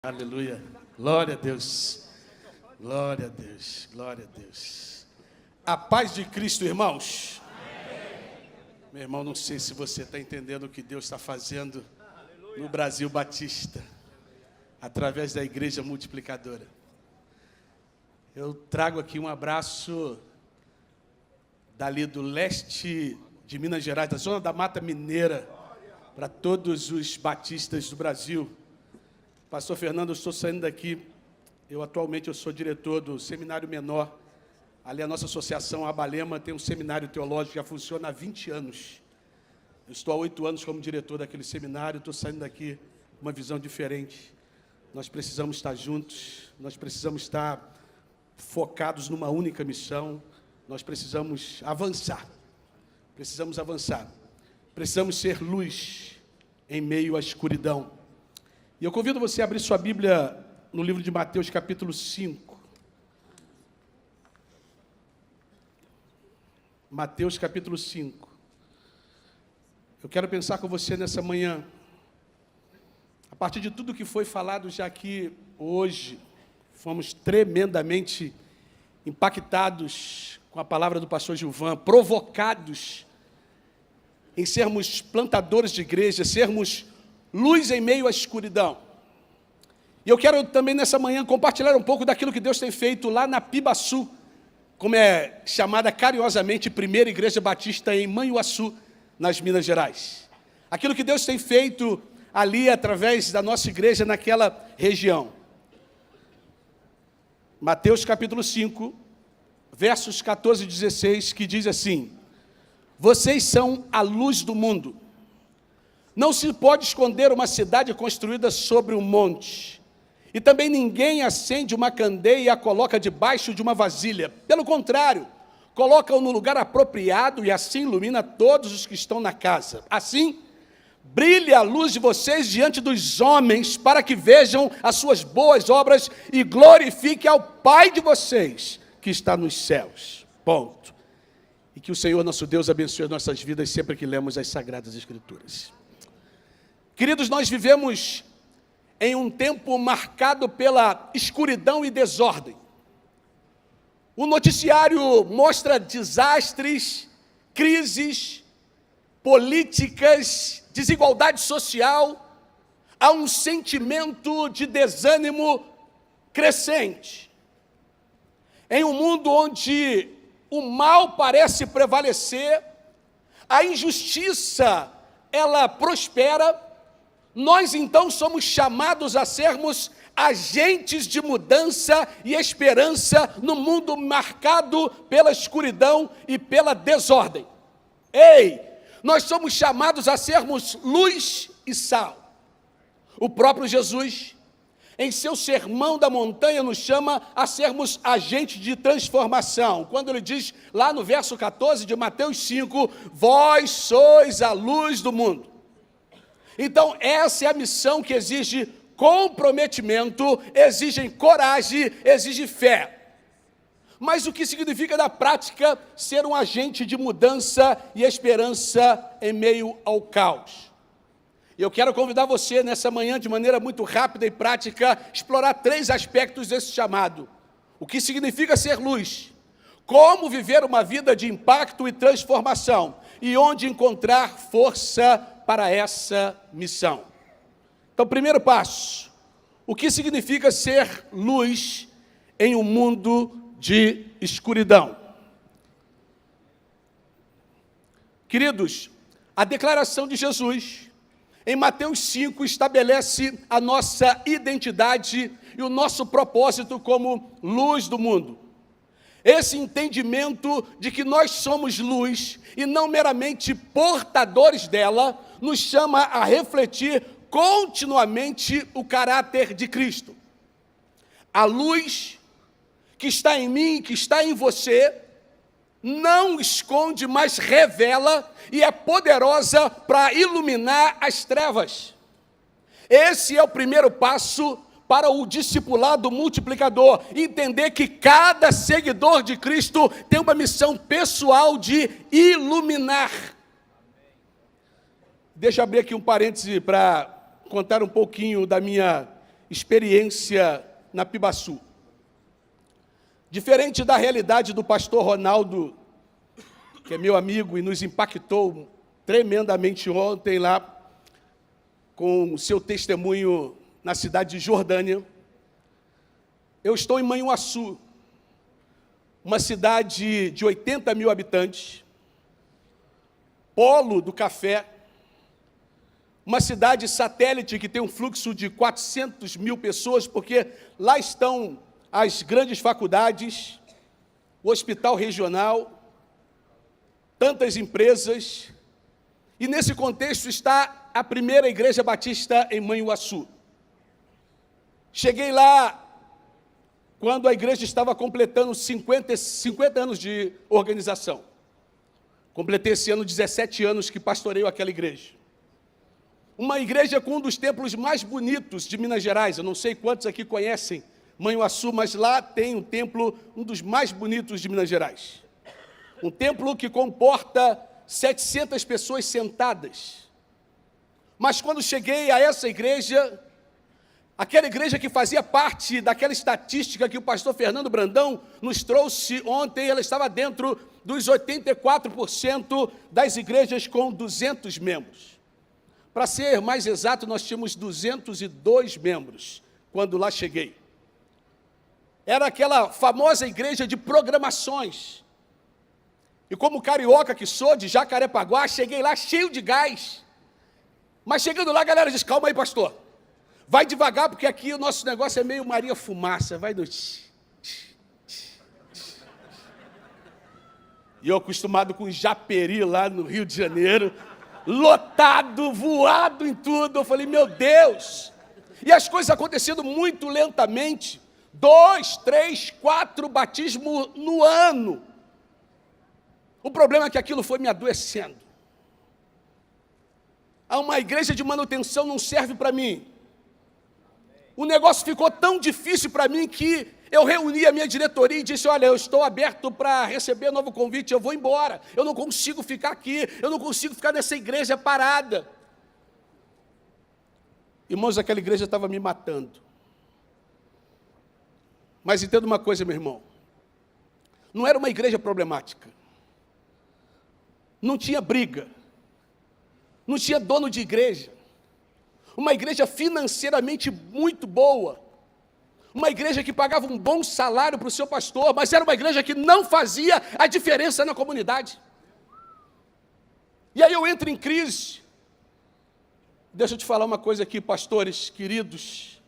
Aleluia. Glória a Deus. Glória a Deus. Glória a Deus. A paz de Cristo, irmãos. Amém. Meu irmão, não sei se você está entendendo o que Deus está fazendo no Brasil Batista, através da Igreja Multiplicadora. Eu trago aqui um abraço dali do leste de Minas Gerais, da zona da Mata Mineira, para todos os batistas do Brasil. Pastor Fernando, eu estou saindo daqui. Atualmente sou diretor do Seminário Menor. Ali a nossa associação, a Abalema, tem um seminário teológico que já funciona há 20 anos. Eu estou há 8 anos como diretor daquele seminário, estou saindo daqui com uma visão diferente. Nós precisamos estar juntos, nós precisamos estar focados numa única missão, nós precisamos avançar. Precisamos ser luz em meio à escuridão. E eu convido você a abrir sua Bíblia no livro de Mateus, capítulo 5. Mateus, capítulo 5. Eu quero pensar com você nessa manhã, a partir de tudo que foi falado já aqui hoje, fomos tremendamente impactados com a palavra do pastor Gilvan, provocados em sermos plantadores de igreja, sermos luz em meio à escuridão. E eu quero também nessa manhã compartilhar um pouco daquilo que Deus tem feito lá na Pibaçu, como é chamada carinhosamente Primeira Igreja Batista em Manhuaçu, nas Minas Gerais. Aquilo que Deus tem feito ali através da nossa igreja naquela região. Mateus capítulo 5, versos 14 e 16, que diz assim: vocês são a luz do mundo. Não se pode esconder uma cidade construída sobre um monte. E também ninguém acende uma candeia e a coloca debaixo de uma vasilha. Pelo contrário, coloca-o no lugar apropriado e assim ilumina todos os que estão na casa. Assim, brilhe a luz de vocês diante dos homens, para que vejam as suas boas obras e glorifiquem ao Pai de vocês, que está nos céus. Ponto. E que o Senhor nosso Deus abençoe as nossas vidas sempre que lemos as Sagradas Escrituras. Queridos, nós vivemos em um tempo marcado pela escuridão e desordem. O noticiário mostra desastres, crises, políticas, desigualdade social. Há um sentimento de desânimo crescente. Em um mundo onde o mal parece prevalecer, a injustiça, ela prospera. Nós, então, somos chamados a sermos agentes de mudança e esperança no mundo marcado pela escuridão e pela desordem. Ei, nós somos chamados a sermos luz e sal. O próprio Jesus, em seu sermão da montanha, nos chama a sermos agentes de transformação. Quando ele diz, lá no verso 14 de Mateus 5, vós sois a luz do mundo. Então, essa é a missão que exige comprometimento, exige coragem, exige fé. Mas o que significa na prática ser um agente de mudança e esperança em meio ao caos? Eu quero convidar você nessa manhã, de maneira muito rápida e prática, explorar 3 aspectos desse chamado. O que significa ser luz? Como viver uma vida de impacto e transformação? E onde encontrar força para essa missão. Então, primeiro passo, o que significa ser luz em um mundo de escuridão? Queridos, a declaração de Jesus em Mateus 5 estabelece a nossa identidade e o nosso propósito como luz do mundo. Esse entendimento de que nós somos luz e não meramente portadores dela, nos chama a refletir continuamente o caráter de Cristo. A luz que está em mim, que está em você, não esconde, mas revela e é poderosa para iluminar as trevas. Esse é o primeiro passo para o discipulado multiplicador, entender que cada seguidor de Cristo tem uma missão pessoal de iluminar. Deixa eu abrir aqui um parêntese para contar um pouquinho da minha experiência na Pibaçu. Diferente da realidade do pastor Ronaldo, que é meu amigo e nos impactou tremendamente ontem lá, com o seu testemunho na cidade de Jordânia, eu estou em Manhuaçu, uma cidade de 80 mil habitantes, polo do café, uma cidade satélite que tem um fluxo de 400 mil pessoas, porque lá estão as grandes faculdades, o hospital regional, tantas empresas, e nesse contexto está a primeira igreja batista em Manhuaçu. Cheguei lá quando a igreja estava completando 50 anos de organização. Completei esse ano 17 anos que pastoreio aquela igreja. Uma igreja com um dos templos mais bonitos de Minas Gerais. Eu não sei quantos aqui conhecem Manhuaçu, mas lá tem um templo, um dos mais bonitos de Minas Gerais. Um templo que comporta 700 pessoas sentadas. Mas quando cheguei a essa igreja, aquela igreja que fazia parte daquela estatística que o pastor Fernando Brandão nos trouxe ontem, ela estava dentro dos 84% das igrejas com 200 membros. Para ser mais exato, nós tínhamos 202 membros quando lá cheguei. Era aquela famosa igreja de programações. E como carioca que sou, de Jacarepaguá, cheguei lá cheio de gás. Mas chegando lá, a galera diz, calma aí, pastor. Vai devagar, porque aqui o nosso negócio é meio Maria Fumaça. Vai no... E eu acostumado com Japeri lá no Rio de Janeiro, lotado, voado em tudo. Eu falei, meu Deus. E as coisas acontecendo muito lentamente. 2, 3, 4 batismos no ano. O problema é que aquilo foi me adoecendo. Uma igreja de manutenção não serve para mim. O negócio ficou tão difícil para mim que eu reuni a minha diretoria e disse, olha, eu estou aberto para receber novo convite, eu vou embora. Eu não consigo ficar aqui, eu não consigo ficar nessa igreja parada. Irmãos, aquela igreja estava me matando. Mas entenda uma coisa, meu irmão. Não era uma igreja problemática. Não tinha briga. Não tinha dono de igreja. Uma igreja financeiramente muito boa. Uma igreja que pagava um bom salário para o seu pastor, mas era uma igreja que não fazia a diferença na comunidade. E aí eu entro em crise. Deixa eu te falar uma coisa aqui, pastores queridos.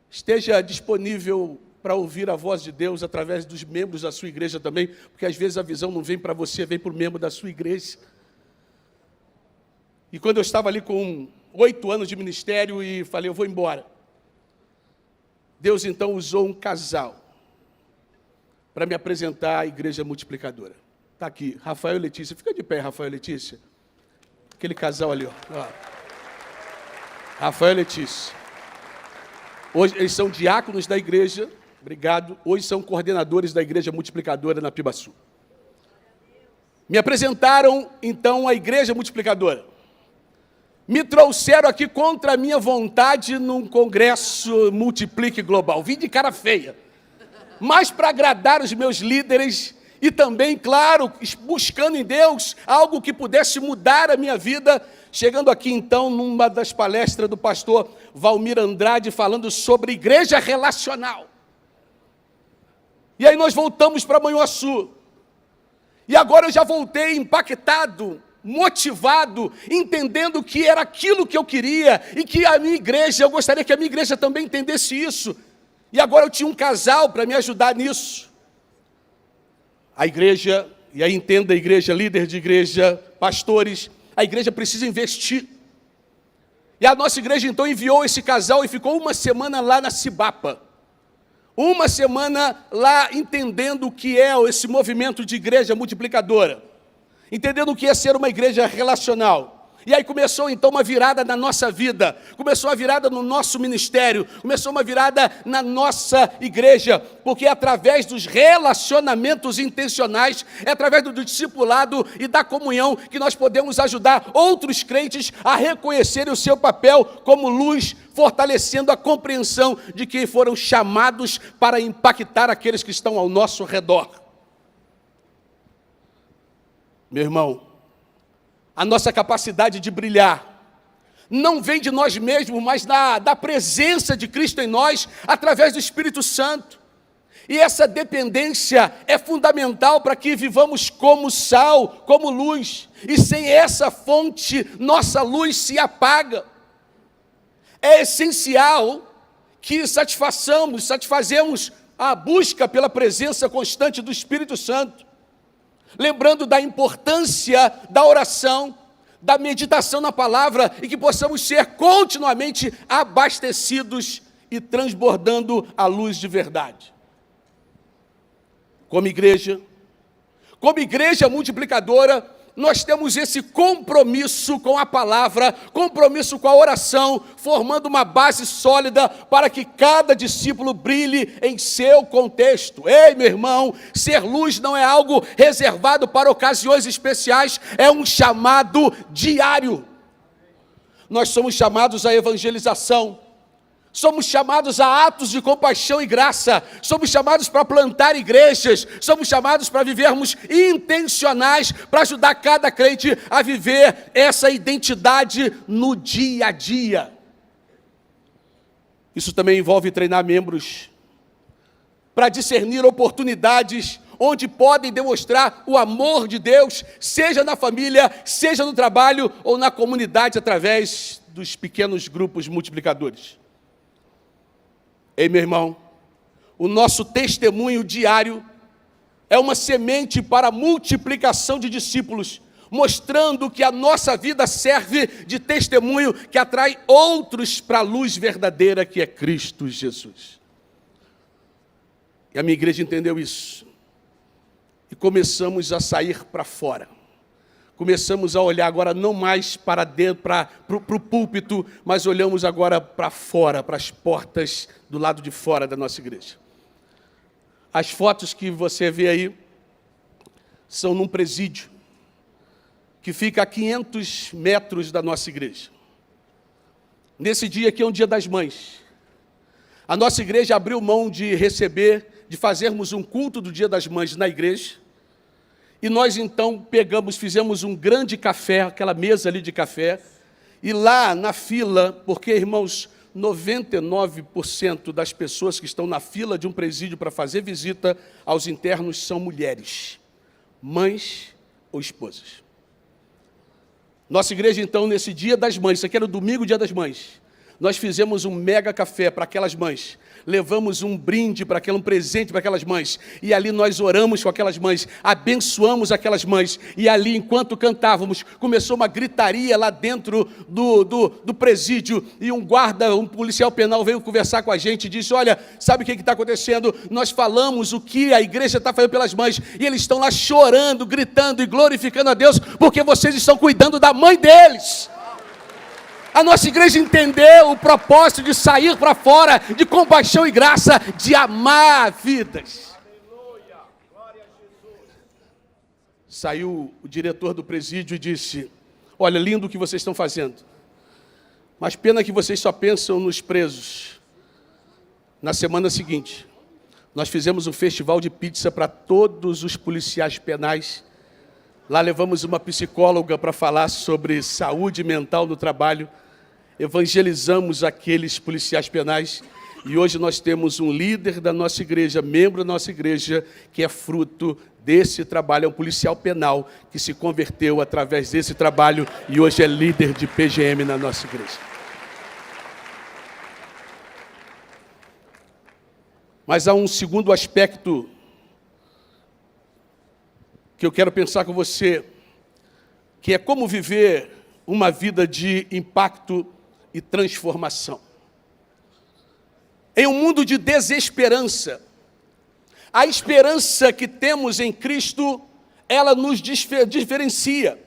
Esteja disponível para ouvir a voz de Deus através dos membros da sua igreja também, porque às vezes a visão não vem para você, vem para o membro da sua igreja. E quando eu estava ali com 8 anos de ministério e falei, eu vou embora. Deus então usou um casal para me apresentar à igreja multiplicadora. Está aqui, Rafael e Letícia. Fica de pé, Rafael e Letícia. Aquele casal ali, ó. Rafael e Letícia. Hoje eles são diáconos da igreja, obrigado. Hoje são coordenadores da igreja multiplicadora na Pibaçu. Me apresentaram então a igreja multiplicadora. Me trouxeram aqui contra a minha vontade num congresso Multiplique Global. Vim de cara feia. Mas para agradar os meus líderes e também, claro, buscando em Deus algo que pudesse mudar a minha vida. Chegando aqui então numa das palestras do pastor Valmir Andrade falando sobre igreja relacional. E aí nós voltamos para Manhuaçu. E agora eu já voltei impactado, motivado, entendendo que era aquilo que eu queria e que a minha igreja, eu gostaria que a minha igreja também entendesse isso. E agora eu tinha um casal para me ajudar nisso. A igreja, e aí entenda a igreja, líder de igreja, pastores, a igreja precisa investir. E a nossa igreja então enviou esse casal e ficou uma semana lá na Cibapa. Uma semana lá entendendo o que é esse movimento de igreja multiplicadora. Entendendo o que é ser uma igreja relacional. E aí começou então uma virada na nossa vida, começou a virada no nosso ministério, começou uma virada na nossa igreja, porque é através dos relacionamentos intencionais, é através do discipulado e da comunhão que nós podemos ajudar outros crentes a reconhecerem o seu papel como luz, fortalecendo a compreensão de que foram chamados para impactar aqueles que estão ao nosso redor. Meu irmão, a nossa capacidade de brilhar não vem de nós mesmos, mas da presença de Cristo em nós, através do Espírito Santo. E essa dependência é fundamental para que vivamos como sal, como luz. E sem essa fonte, nossa luz se apaga. É essencial que satisfazemos a busca pela presença constante do Espírito Santo. Lembrando da importância da oração, da meditação na palavra, e que possamos ser continuamente abastecidos e transbordando a luz de verdade. Como igreja multiplicadora, nós temos esse compromisso com a palavra, compromisso com a oração, formando uma base sólida para que cada discípulo brilhe em seu contexto. Ei, meu irmão, ser luz não é algo reservado para ocasiões especiais, é um chamado diário. Nós somos chamados à evangelização, somos chamados a atos de compaixão e graça, somos chamados para plantar igrejas, somos chamados para vivermos intencionais, para ajudar cada crente a viver essa identidade no dia a dia. Isso também envolve treinar membros para discernir oportunidades onde podem demonstrar o amor de Deus, seja na família, seja no trabalho ou na comunidade, através dos pequenos grupos multiplicadores. Ei, meu irmão, o nosso testemunho diário é uma semente para a multiplicação de discípulos, mostrando que a nossa vida serve de testemunho que atrai outros para a luz verdadeira que é Cristo Jesus. E a minha igreja entendeu isso. E começamos a sair para fora. Começamos a olhar agora não mais para dentro, para o púlpito, mas olhamos agora para fora, para as portas do lado de fora da nossa igreja. As fotos que você vê aí são num presídio que fica a 500 metros da nossa igreja. Nesse dia aqui é um dia das mães. A nossa igreja abriu mão de de fazermos um culto do Dia das Mães na igreja. E nós então fizemos um grande café, aquela mesa ali de café, e lá na fila, porque, irmãos, 99% das pessoas que estão na fila de um presídio para fazer visita aos internos são mulheres, mães ou esposas. Nossa igreja, então, nesse Dia das Mães, isso aqui era o domingo, Dia das Mães, nós fizemos um mega café para aquelas mães, levamos um brinde para um presente para aquelas mães, e ali nós oramos com aquelas mães, abençoamos aquelas mães, e ali, enquanto cantávamos, começou uma gritaria lá dentro do presídio, e um policial penal veio conversar com a gente e disse: olha, sabe o que está acontecendo? Nós falamos o que a igreja está fazendo pelas mães, e eles estão lá chorando, gritando e glorificando a Deus, porque vocês estão cuidando da mãe deles. A nossa igreja entendeu o propósito de sair para fora, de compaixão e graça, de amar vidas. Saiu o diretor do presídio e disse: olha, lindo o que vocês estão fazendo, mas pena que vocês só pensam nos presos. Na semana seguinte, nós fizemos um festival de pizza para todos os policiais penais. Lá levamos uma psicóloga para falar sobre saúde mental no trabalho. Evangelizamos aqueles policiais penais. E hoje nós temos um líder da nossa igreja, membro da nossa igreja, que é fruto desse trabalho. É um policial penal que se converteu através desse trabalho e hoje é líder de PGM na nossa igreja. Mas há um segundo aspecto que eu quero pensar com você, que é como viver uma vida de impacto e transformação. Em um mundo de desesperança, a esperança que temos em Cristo, ela nos diferencia.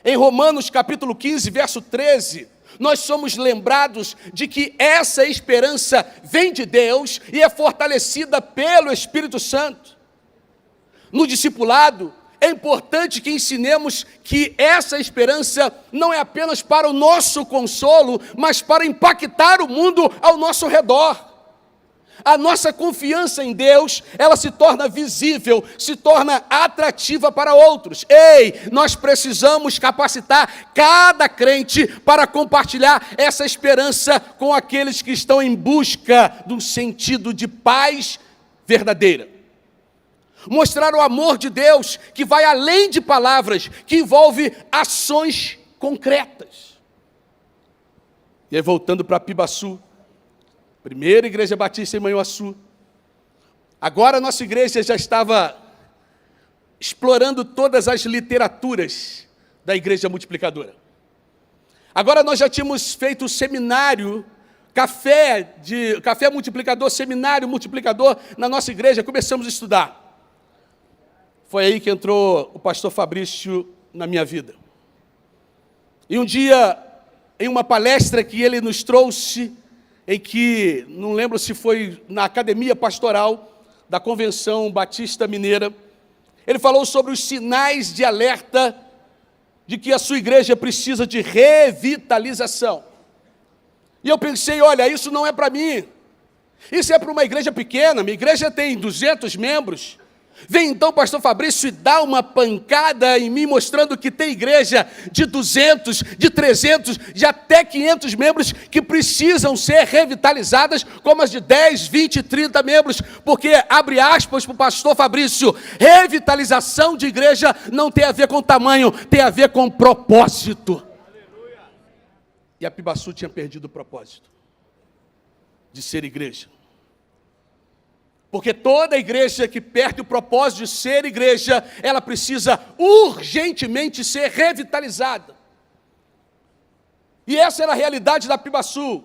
Em Romanos capítulo 15, verso 13, nós somos lembrados de que essa esperança vem de Deus e é fortalecida pelo Espírito Santo. No discipulado, é importante que ensinemos que essa esperança não é apenas para o nosso consolo, mas para impactar o mundo ao nosso redor. A nossa confiança em Deus, ela se torna visível, se torna atrativa para outros. Ei, nós precisamos capacitar cada crente para compartilhar essa esperança com aqueles que estão em busca de um sentido de paz verdadeira. Mostrar o amor de Deus que vai além de palavras, que envolve ações concretas. E aí, voltando para Pibaçu, primeira igreja batista em Manhuaçu. Agora a nossa igreja já estava explorando todas as literaturas da igreja multiplicadora. Agora nós já tínhamos feito o seminário, café multiplicador, seminário multiplicador na nossa igreja, começamos a estudar. Foi aí que entrou o pastor Fabrício na minha vida. E um dia, em uma palestra que ele nos trouxe, em que, não lembro se foi na academia pastoral da Convenção Batista Mineira, ele falou sobre os sinais de alerta de que a sua igreja precisa de revitalização. E eu pensei, olha, isso não é para mim, isso é para uma igreja pequena, minha igreja tem 200 membros, vem então o pastor Fabrício e dá uma pancada em mim, mostrando que tem igreja de 200, de 300, de até 500 membros que precisam ser revitalizadas, como as de 10, 20, 30 membros, porque, abre aspas para o pastor Fabrício, revitalização de igreja não tem a ver com tamanho, tem a ver com propósito. Aleluia. E a Pibaçu tinha perdido o propósito de ser igreja. Porque toda igreja que perde o propósito de ser igreja, ela precisa urgentemente ser revitalizada. E essa era a realidade da Pibaçu.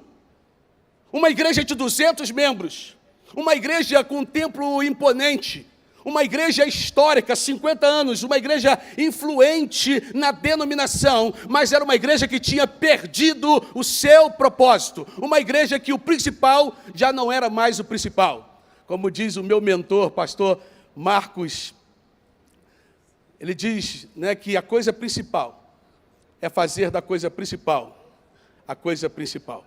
Uma igreja de 200 membros, uma igreja com um templo imponente, uma igreja histórica, 50 anos, uma igreja influente na denominação, mas era uma igreja que tinha perdido o seu propósito. Uma igreja que o principal já não era mais o principal. Como diz o meu mentor, pastor Marcos, ele diz, né, que a coisa principal é fazer da coisa principal a coisa principal.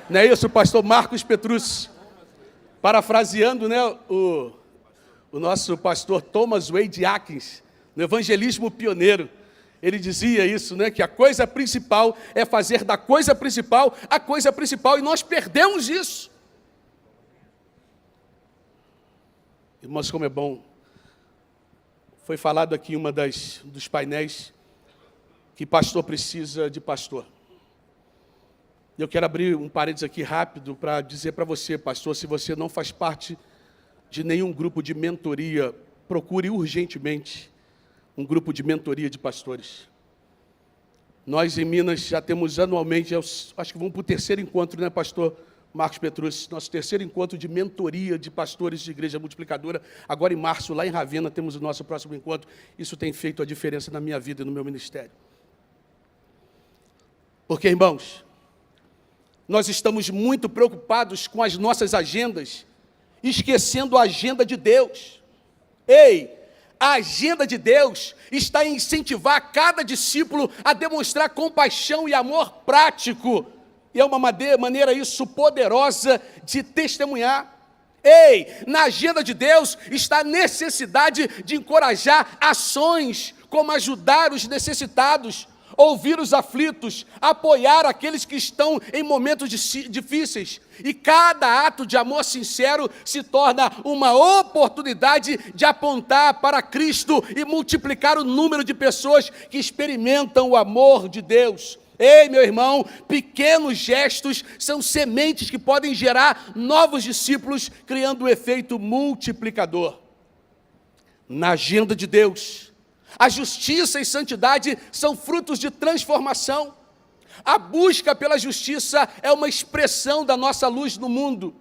Não é isso, pastor Marcos Petrus? Parafraseando, né, o nosso pastor Thomas Wade Atkins, no evangelismo pioneiro, ele dizia isso, né, que a coisa principal é fazer da coisa principal a coisa principal, e nós perdemos isso. Irmãos, como é bom, foi falado aqui em uma dos painéis, que pastor precisa de pastor. Eu quero abrir um parênteses aqui rápido para dizer para você, pastor, se você não faz parte de nenhum grupo de mentoria, procure urgentemente um grupo de mentoria de pastores. Nós em Minas já temos anualmente, acho que vamos para o terceiro encontro, né, pastor Marcos Petrus, nosso terceiro encontro de mentoria de pastores de igreja multiplicadora. Agora em março, lá em Ravenna, temos o nosso próximo encontro. Isso tem feito a diferença na minha vida e no meu ministério. Porque, irmãos, nós estamos muito preocupados com as nossas agendas, esquecendo a agenda de Deus. Ei, a agenda de Deus está em incentivar cada discípulo a demonstrar compaixão e amor prático. E é uma maneira isso poderosa de testemunhar. Ei, na agenda de Deus está a necessidade de encorajar ações como ajudar os necessitados, ouvir os aflitos, apoiar aqueles que estão em momentos difíceis. E cada ato de amor sincero se torna uma oportunidade de apontar para Cristo e multiplicar o número de pessoas que experimentam o amor de Deus. Ei, meu irmão, pequenos gestos são sementes que podem gerar novos discípulos, criando um efeito multiplicador. Na agenda de Deus, a justiça e santidade são frutos de transformação. A busca pela justiça é uma expressão da nossa luz no mundo.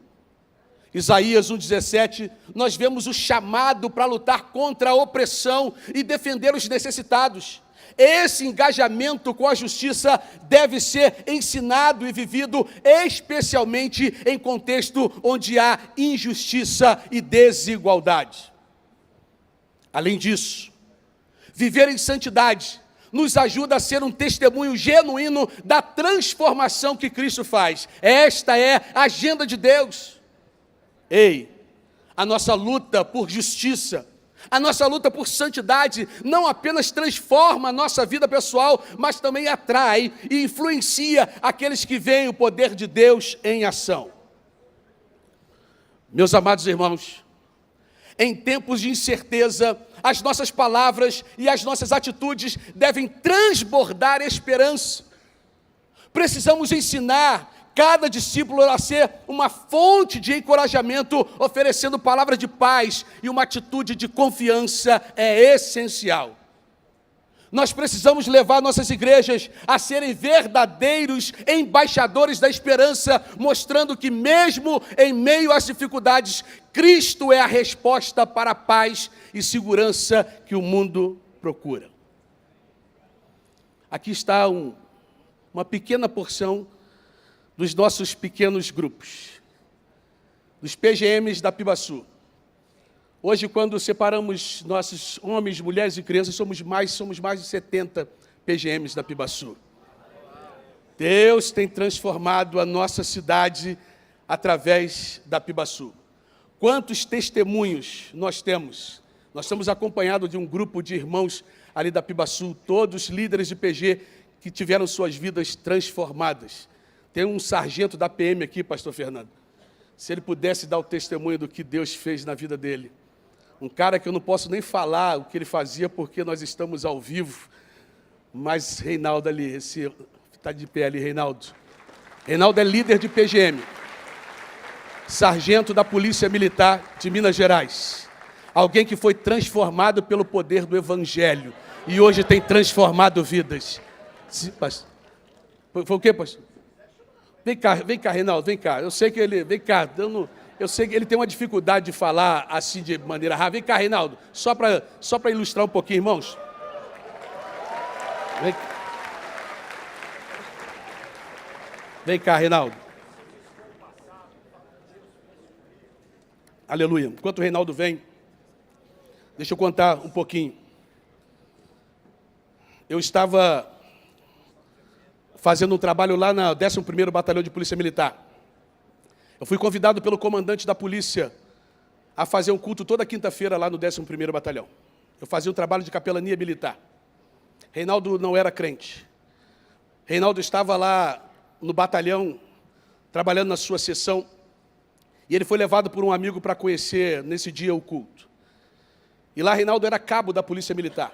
Isaías 1,17, nós vemos o chamado para lutar contra a opressão e defender os necessitados. Esse engajamento com a justiça deve ser ensinado e vivido especialmente em contexto onde há injustiça e desigualdade. Além disso, viver em santidade nos ajuda a ser um testemunho genuíno da transformação que Cristo faz. Esta é a agenda de Deus. A nossa luta por justiça, a nossa luta por santidade não apenas transforma a nossa vida pessoal, mas também atrai e influencia aqueles que veem o poder de Deus em ação. Meus amados irmãos, em tempos de incerteza, as nossas palavras e as nossas atitudes devem transbordar esperança. Precisamos ensinar cada discípulo a ser uma fonte de encorajamento, oferecendo palavras de paz, e uma atitude de confiança é essencial. Nós precisamos levar nossas igrejas a serem verdadeiros embaixadores da esperança, mostrando que mesmo em meio às dificuldades, Cristo é a resposta para a paz e segurança que o mundo procura. Aqui está uma pequena porção dos nossos pequenos grupos, dos PGMs da Pibaçu. Hoje, quando separamos nossos homens, mulheres e crianças, somos mais de 70 PGMs da Pibaçu. Deus tem transformado a nossa cidade através da Pibaçu. Quantos testemunhos nós temos? Nós estamos acompanhados de um grupo de irmãos ali da Pibaçu, todos líderes de PG que tiveram suas vidas transformadas. Tem um sargento da PM aqui, pastor Fernando. Se ele pudesse dar o testemunho do que Deus fez na vida dele. Um cara que eu não posso nem falar o que ele fazia, porque nós estamos ao vivo. Mas Reinaldo ali, esse está de pé ali, Reinaldo. Reinaldo é líder de PGM. Sargento da Polícia Militar de Minas Gerais. Alguém que foi transformado pelo poder do Evangelho. E hoje tem transformado vidas. Foi o quê, pastor? Vem cá, Reinaldo, vem cá. Eu sei que ele... Vem cá, eu sei que ele tem uma dificuldade de falar assim de maneira rápida. Vem cá, Reinaldo, só para ilustrar um pouquinho, irmãos. Vem cá, Reinaldo. Aleluia. Enquanto o Reinaldo vem, deixa eu contar um pouquinho. Eu estava fazendo um trabalho lá na 11º Batalhão de Polícia Militar. Eu fui convidado pelo comandante da polícia a fazer um culto toda quinta-feira lá no 11º Batalhão. Eu fazia um trabalho de capelania militar. Reinaldo não era crente. Reinaldo estava lá no batalhão, trabalhando na sua seção, e ele foi levado por um amigo para conhecer, nesse dia, o culto. E lá Reinaldo era cabo da Polícia Militar.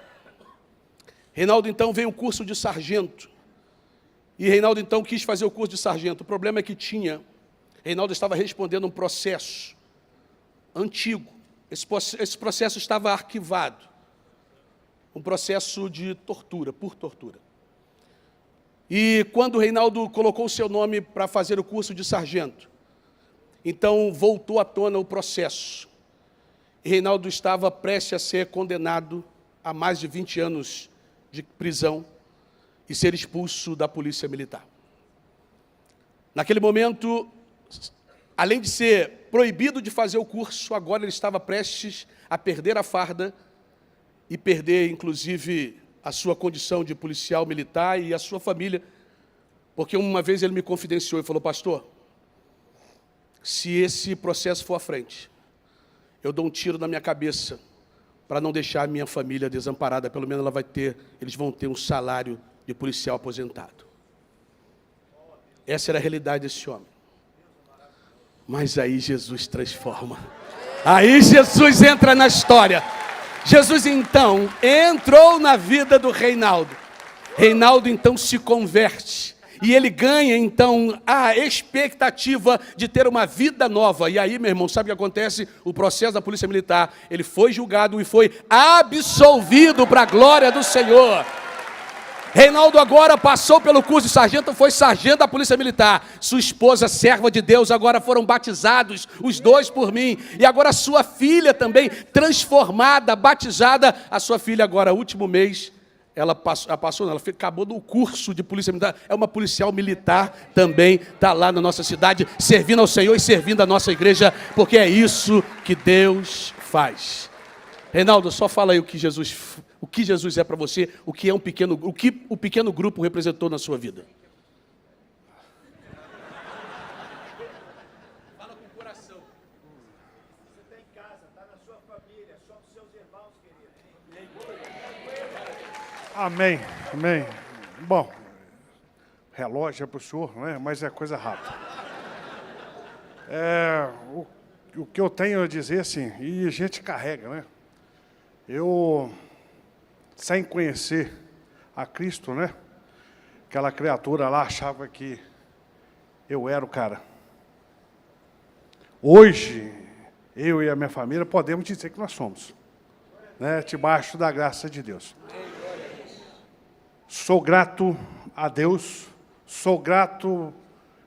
Reinaldo, então, veio um curso de sargento. E Reinaldo, então, quis fazer o curso de sargento. O problema é que Reinaldo estava respondendo um processo antigo. Esse processo estava arquivado. Um processo de tortura, por tortura. E quando Reinaldo colocou o seu nome para fazer o curso de sargento, então voltou à tona o processo. E Reinaldo estava prestes a ser condenado a mais de 20 anos de prisão e ser expulso da Polícia Militar. Naquele momento, além de ser proibido de fazer o curso, agora ele estava prestes a perder a farda e perder, inclusive, a sua condição de policial militar e a sua família, porque uma vez ele me confidenciou e falou: pastor, se esse processo for à frente, eu dou um tiro na minha cabeça para não deixar a minha família desamparada, pelo menos eles vão ter um salário de policial aposentado. Essa era a realidade desse homem. Mas aí Jesus transforma. Aí Jesus entra na história. Jesus, então, entrou na vida do Reinaldo. Reinaldo, então, se converte. E ele ganha, então, a expectativa de ter uma vida nova. E aí, meu irmão, sabe o que acontece? O processo da Polícia Militar, ele foi julgado e foi absolvido para a glória do Senhor. Reinaldo agora passou pelo curso de sargento, foi sargento da Polícia Militar. Sua esposa, serva de Deus, agora foram batizados, os dois por mim. E agora sua filha também, transformada, batizada. A sua filha agora, último mês, ela acabou no curso de polícia militar, é uma policial militar também, está lá na nossa cidade, servindo ao Senhor e servindo a nossa igreja, porque é isso que Deus faz. Reinaldo, só fala aí o que Jesus é para você, o que o pequeno grupo representou na sua vida. Fala com o coração. Você está em casa, está na sua família, só com seus irmãos, querido. Amém, amém. Bom, relógio é para o senhor, né? Mas é coisa rápida. O que eu tenho a dizer, assim, e a gente carrega, né? Eu, sem conhecer a Cristo, né? Aquela criatura lá achava que eu era o cara. Hoje, eu e a minha família podemos dizer que nós somos, né? Debaixo da graça de Deus. Sou grato a Deus, sou grato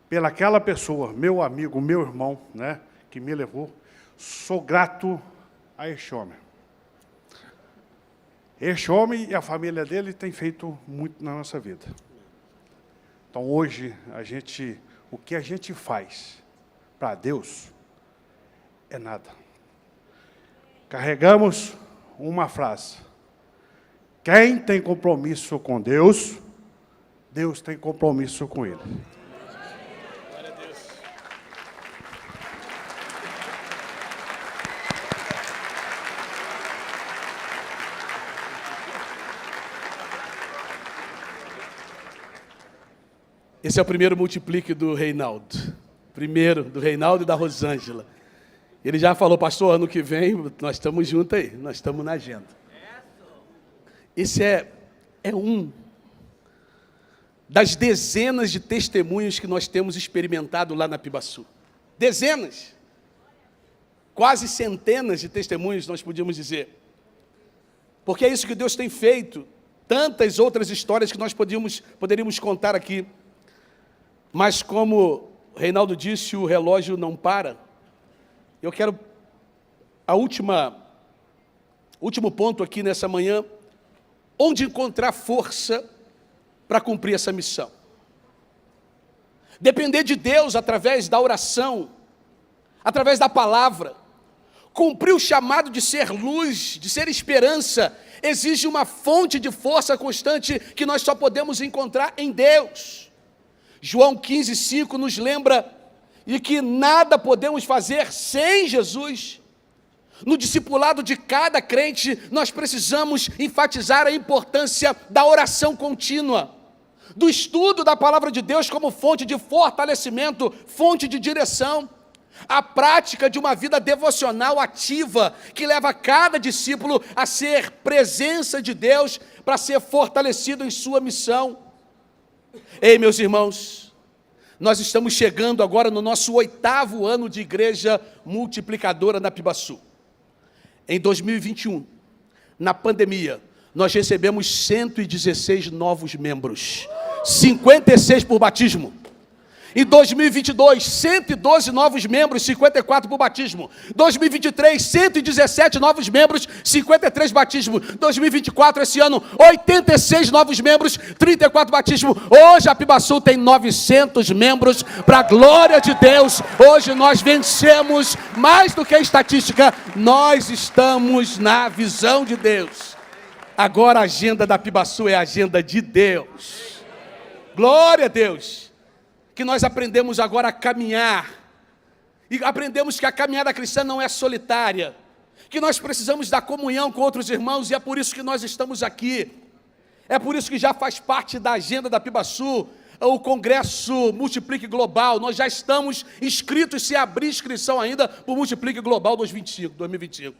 pelaquela pessoa, meu amigo, meu irmão, né? Que me levou. Sou grato a este homem. Este homem e a família dele têm feito muito na nossa vida. Então, hoje, o que a gente faz para Deus é nada. Carregamos uma frase. Quem tem compromisso com Deus, Deus tem compromisso com ele. Glória a Deus. Esse é o primeiro multiplique do Reinaldo. Primeiro, do Reinaldo e da Rosângela. Ele já falou, pastor, ano que vem nós estamos juntos aí, nós estamos na agenda. Esse é um das dezenas de testemunhos que nós temos experimentado lá na Pibaçu. Dezenas. Quase centenas de testemunhos, nós podíamos dizer. Porque é isso que Deus tem feito. Tantas outras histórias que nós poderíamos contar aqui. Mas como Reinaldo disse, o relógio não para. Eu quero último ponto aqui nessa manhã, onde encontrar força para cumprir essa missão. Depender de Deus através da oração, através da palavra. Cumprir o chamado de ser luz, de ser esperança, exige uma fonte de força constante que nós só podemos encontrar em Deus. João 15:5 nos lembra de que nada podemos fazer sem Jesus. No discipulado de cada crente, nós precisamos enfatizar a importância da oração contínua, do estudo da palavra de Deus como fonte de fortalecimento, fonte de direção, a prática de uma vida devocional ativa, que leva cada discípulo a ser presença de Deus, para ser fortalecido em sua missão. Ei, meus irmãos, nós estamos chegando agora no nosso 8º ano de igreja multiplicadora na Pibaçu. Em 2021, na pandemia, nós recebemos 116 novos membros, 56 por batismo. Em 2022, 112 novos membros, 54 por batismo. 2023, 117 novos membros, 53 batismo. 2024, esse ano, 86 novos membros, 34 batismo. Hoje a Pibaçu tem 900 membros, para a glória de Deus. Hoje nós vencemos mais do que a estatística. Nós estamos na visão de Deus. Agora a agenda da Pibaçu é a agenda de Deus. Glória a Deus. Que nós aprendemos agora a caminhar, e aprendemos que a caminhada cristã não é solitária, que nós precisamos da comunhão com outros irmãos, e é por isso que nós estamos aqui, é por isso que já faz parte da agenda da Pibaçu, o Congresso Multiplique Global. Nós já estamos inscritos, se abrir inscrição ainda, para o Multiplique Global 2025,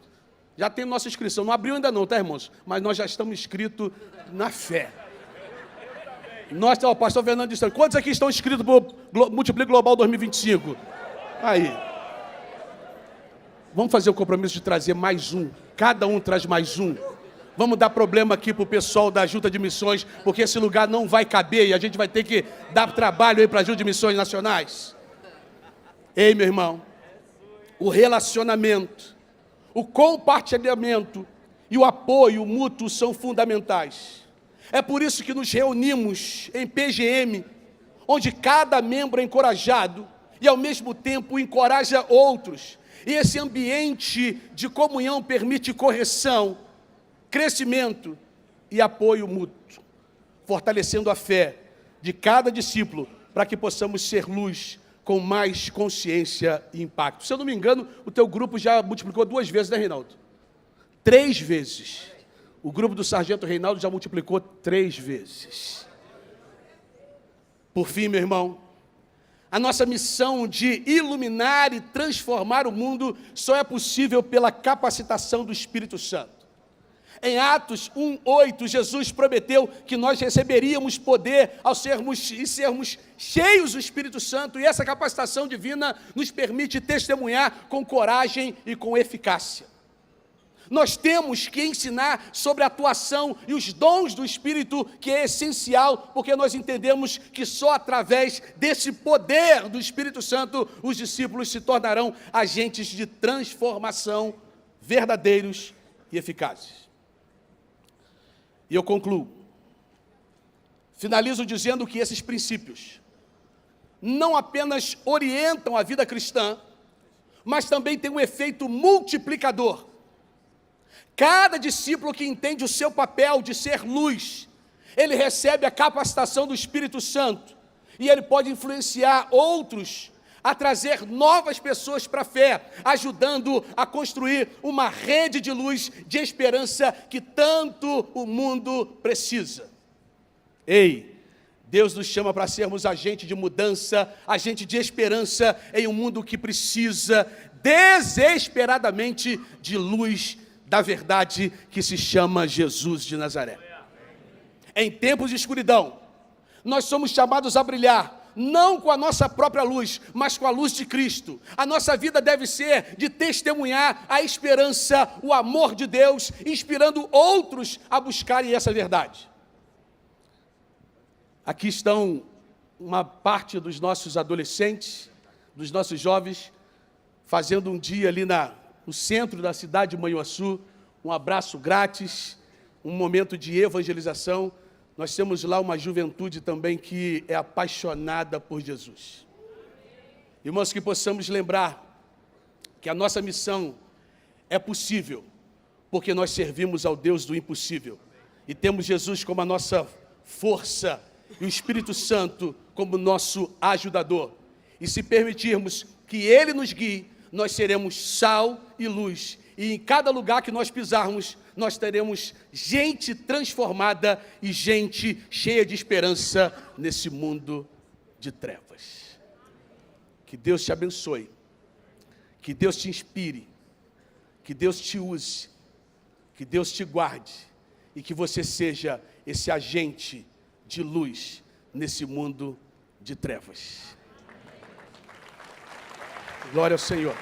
já tem nossa inscrição, não abriu ainda não, tá, irmãos? Mas nós já estamos inscritos na fé. Nós, o pastor Fernando disse, quantos aqui estão inscritos para o Multiplique Global 2025? Aí. Vamos fazer o compromisso de trazer mais um. Cada um traz mais um. Vamos dar problema aqui para o pessoal da Junta de Missões, porque esse lugar não vai caber e a gente vai ter que dar trabalho aí para a Junta de Missões Nacionais. Ei, meu irmão, o relacionamento, o compartilhamento e o apoio mútuo são fundamentais. É por isso que nos reunimos em PGM, onde cada membro é encorajado e ao mesmo tempo encoraja outros. E esse ambiente de comunhão permite correção, crescimento e apoio mútuo, fortalecendo a fé de cada discípulo para que possamos ser luz com mais consciência e impacto. Se eu não me engano, o teu grupo já multiplicou 2 vezes, né, Reinaldo? 3 vezes. O grupo do Sargento Reinaldo já multiplicou 3 vezes. Por fim, meu irmão, a nossa missão de iluminar e transformar o mundo só é possível pela capacitação do Espírito Santo. Em Atos 1:8, Jesus prometeu que nós receberíamos poder ao sermos cheios do Espírito Santo, e essa capacitação divina nos permite testemunhar com coragem e com eficácia. Nós temos que ensinar sobre a atuação e os dons do Espírito, que é essencial, porque nós entendemos que só através desse poder do Espírito Santo os discípulos se tornarão agentes de transformação verdadeiros e eficazes. E eu concluo. Finalizo dizendo que esses princípios não apenas orientam a vida cristã, mas também têm um efeito multiplicador. Cada discípulo que entende o seu papel de ser luz, ele recebe a capacitação do Espírito Santo, e ele pode influenciar outros a trazer novas pessoas para a fé, ajudando a construir uma rede de luz, de esperança que tanto o mundo precisa. Ei, Deus nos chama para sermos agente de mudança, agente de esperança em um mundo que precisa desesperadamente de luz da verdade que se chama Jesus de Nazaré. Em tempos de escuridão, nós somos chamados a brilhar, não com a nossa própria luz, mas com a luz de Cristo. A nossa vida deve ser de testemunhar a esperança, o amor de Deus, inspirando outros a buscarem essa verdade. Aqui estão uma parte dos nossos adolescentes, dos nossos jovens, fazendo um dia ali no centro da cidade de Manhuaçu, um abraço grátis, um momento de evangelização. Nós temos lá uma juventude também que é apaixonada por Jesus. Irmãos, que possamos lembrar que a nossa missão é possível, porque nós servimos ao Deus do impossível. E temos Jesus como a nossa força e o Espírito Santo como nosso ajudador. E se permitirmos que Ele nos guie, nós seremos sal e luz. E em cada lugar que nós pisarmos, nós teremos gente transformada e gente cheia de esperança nesse mundo de trevas. Que Deus te abençoe, que Deus te inspire, que Deus te use, que Deus te guarde e que você seja esse agente de luz nesse mundo de trevas. Glória ao Senhor.